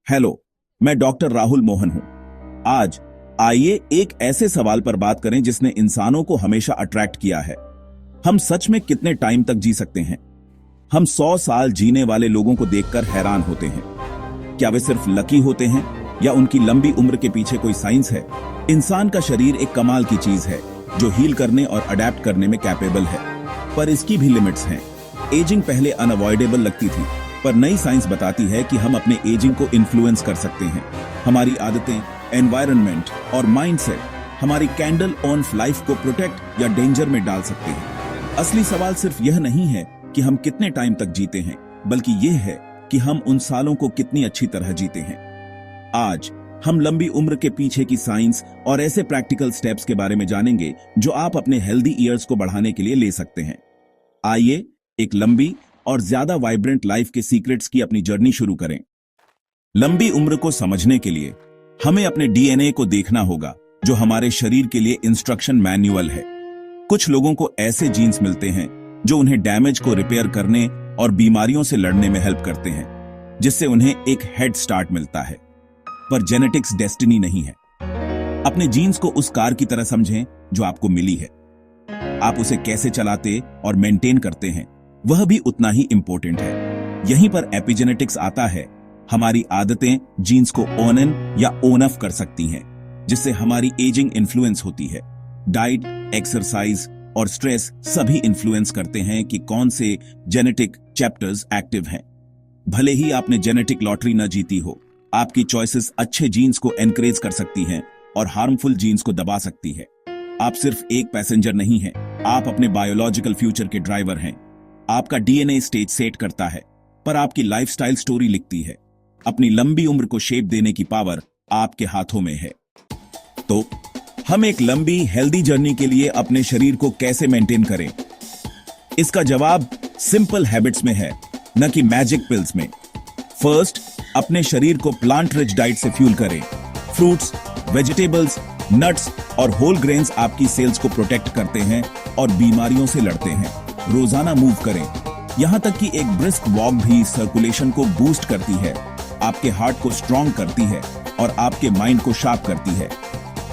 Hello, मैं doctor Rahul Mohan हूं। आज आइए एक ऐसे सवाल पर बात करें जिसने इंसानों को हमेशा अट्रैक्ट किया है। हम सच में कितने टाइम तक जी सकते हैं? हम 100 साल जीने वाले लोगों को देखकर हैरान होते हैं। क्या वे सिर्फ लकी होते हैं या उनकी लंबी उम्र के पीछे कोई साइंस है? इंसान का शरीर एक कमाल की चीज है जो हील करने और अडेप्ट करने में कैपेबल है, पर इसकी भी लिमिट्स हैं। एजिंग पहले अनअवॉइडेबल लगती थी, पर नई साइंस बताती है कि हम अपने एजिंग को इन्फ्लुएंस कर सकते हैं। हमारी आदतें, एनवायरनमेंट और माइंडसेट हमारी कैंडल ऑन लाइफ को प्रोटेक्ट या डेंजर में डाल सकते हैं। असली सवाल सिर्फ यह नहीं है कि हम कितने टाइम तक जीते हैं, बल्कि यह है कि हम उन सालों को कितनी अच्छी तरह जीते हैं। आज हम लंबी उम्र के पीछे की साइंस और ऐसे प्रैक्टिकल स्टेप्स के बारे में जानेंगे जो आप अपने हेल्दी ईयर्स को बढ़ाने के लिए ले सकते हैं। आइए एक लंबी और ज्यादा वाइब्रेंट लाइफ के सीक्रेट्स की अपनी जर्नी शुरू करें। लंबी उम्र को समझने के लिए हमें अपने डीएनए को देखना होगा, जो हमारे शरीर के लिए इंस्ट्रक्शन मैन्युअल है। कुछ लोगों को ऐसे जीन्स मिलते हैं जो उन्हें डैमेज को रिपेयर करने और बीमारियों से लड़ने में हेल्प करते हैं, जिससे उन्हें एक हेड स्टार्ट मिलता है। पर जेनेटिक्स डेस्टिनी नहीं है। अपने जीन्स को उस कार की तरह समझें जो आपको मिली है। आप उसे कैसे चलाते और मेंटेन करते हैं, वह भी उतना ही इंपॉर्टेंट है। यहीं पर एपिजेनेटिक्स आता है। हमारी आदतें जीन्स को ऑन इन या ऑन ऑफ कर सकती हैं, जिससे हमारी एजिंग इन्फ्लुएंस होती है। डाइट, एक्सरसाइज और स्ट्रेस सभी इन्फ्लुएंस करते हैं कि कौन से जेनेटिक चैप्टर्स एक्टिव हैं। भले ही आपने जेनेटिक लॉटरी न जीती हो, आपकी चॉइसेस अच्छे जीन्स को एनकरेज कर सकती हैं और हार्मफुल जीन्स को दबा सकती है। आप सिर्फ एक पैसेंजर नहीं हैं, आप अपने बायोलॉजिकल फ्यूचर के ड्राइवर हैं। आपका डीएनए स्टेज सेट करता है, पर आपकी लाइफस्टाइल स्टोरी लिखती है। अपनी लंबी उम्र को शेप देने की पावर आपके हाथों में है। तो हम एक लंबी हेल्दी जर्नी के लिए अपने शरीर को कैसे मेंटेन करें? इसका जवाब सिंपल हैबिट्स में है, न कि मैजिक पिल्स में। फर्स्ट, अपने शरीर को प्लांट रिच डाइट से फ्यूल करें। फ्रूट्स, वेजिटेबल्स, नट्स और होल ग्रेन्स आपकी सेल्स को प्रोटेक्ट करते हैं और बीमारियों से लड़ते हैं। रोजाना मूव करें, यहां तक कि एक ब्रिस्क वॉक भी सर्कुलेशन को बूस्ट करती है, आपके हार्ट को स्ट्रांग करती है और आपके माइंड को शार्प करती है।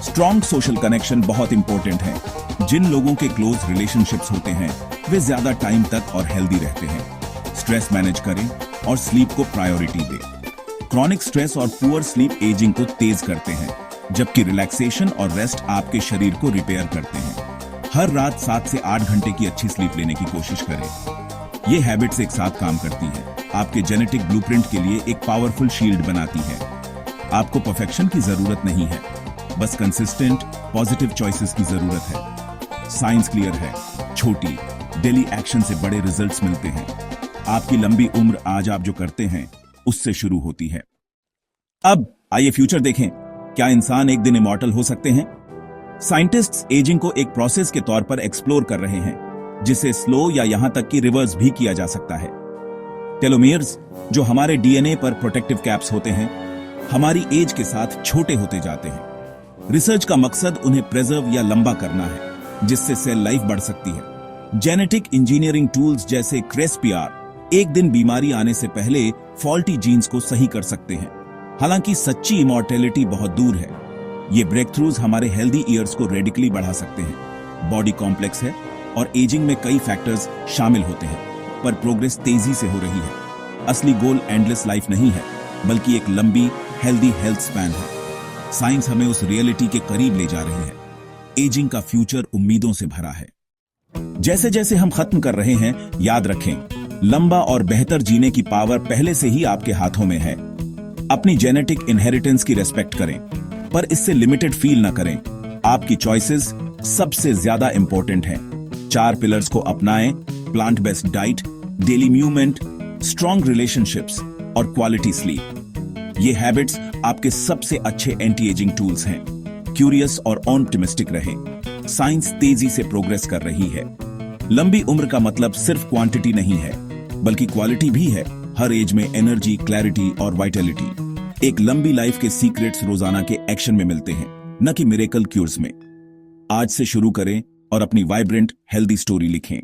स्ट्रांग सोशल कनेक्शन बहुत इंपॉर्टेंट है। जिन लोगों के क्लोज रिलेशनशिप्स होते हैं, वे ज्यादा टाइम तक और हेल्दी रहते हैं। स्ट्रेस मैनेज करें और स्लीप को प्रायोरिटी दें। क्रॉनिक स्ट्रेस और पुअर स्लीप एजिंग को तेज करते हैं, जबकि रिलैक्सेशन और रेस्ट आपके शरीर को रिपेयर करते हैं। हर रात 7 से 8 घंटे की अच्छी स्लीप लेने की कोशिश करें। ये हैबिट्स एक साथ काम करती हैं। आपके जेनेटिक ब्लूप्रिंट के लिए एक पावरफुल शील्ड बनाती है। आपको परफेक्शन की जरूरत नहीं है, बस कंसिस्टेंट पॉजिटिव चॉइसेस की जरूरत है। साइंस क्लियर है, छोटी डेली एक्शन से बड़े रिजल्ट्स मिलते हैं। आपकी लंबी उम्र आज आप जो करते हैं उससे शुरू होती है। अब आइए फ्यूचर देखें। क्या इंसान एक दिन इमॉर्टल हो सकते हैं? साइंटिस्ट्स एजिंग को एक प्रोसेस के तौर पर एक्सप्लोर कर रहे हैं, जिसे स्लो या यहां तक कि रिवर्स भी किया जा सकता है। टेलोमेयर्स, जो हमारे डीएनए पर प्रोटेक्टिव कैप्स होते हैं, हमारी एज के साथ छोटे होते जाते हैं। रिसर्च का मकसद उन्हें प्रिजर्व या लंबा करना है, जिससे सेल लाइफ बढ़ सकती है। जेनेटिक इंजीनियरिंग टूल्स जैसे क्रेस्पिआर एक दिन बीमारी आने से पहले फॉल्टी जीन्स को सही कर सकते हैं। हालांकि सच्ची इमॉर्टेलिटी बहुत दूर है। ये ब्रेक थ्रूज हमारे हेल्दी ईयर्स को रेडिकली बढ़ा सकते हैं। बॉडी कॉम्प्लेक्स है और एजिंग में कई फैक्टर्स शामिल होते हैं, पर प्रोग्रेस तेजी से हो रही है। असली गोल एंडलेस लाइफ नहीं है, बल्कि एक लंबी हेल्दी हेल्थ स्पैन है। साइंस हमें उस रियलिटी के करीब ले जा रही है। एजिंग का फ्यूचर उम्मीदों से भरा है। जैसे जैसे हम खत्म कर रहे हैं, याद रखें, लंबा और बेहतर जीने की पावर पहले से ही आपके हाथों में है। अपनी जेनेटिक इनहेरिटेंस की रेस्पेक्ट करें, पर इससे लिमिटेड फील न करें। आपकी चॉइसेस सबसे ज्यादा इंपॉर्टेंट हैं। 4 पिलर्स को अपनाएं: plant based diet, daily movement, strong relationships और क्वालिटी स्लीप। ये हैबिट्स आपके सबसे अच्छे एंटी एजिंग टूल्स हैं। क्यूरियस और ऑप्टिमिस्टिक रहें। साइंस तेजी से प्रोग्रेस कर रही है। लंबी उम्र का मतलब सिर्फ क्वांटिटी नहीं है, बल्कि क्वालिटी भी है। हर एज में एनर्जी, क्लैरिटी और वाइटलिटी। एक लंबी लाइफ के सीक्रेट्स रोजाना के एक्शन में मिलते हैं, न कि मिरेकल क्यूर्स में। आज से शुरू करें और अपनी वाइब्रेंट हेल्दी स्टोरी लिखें।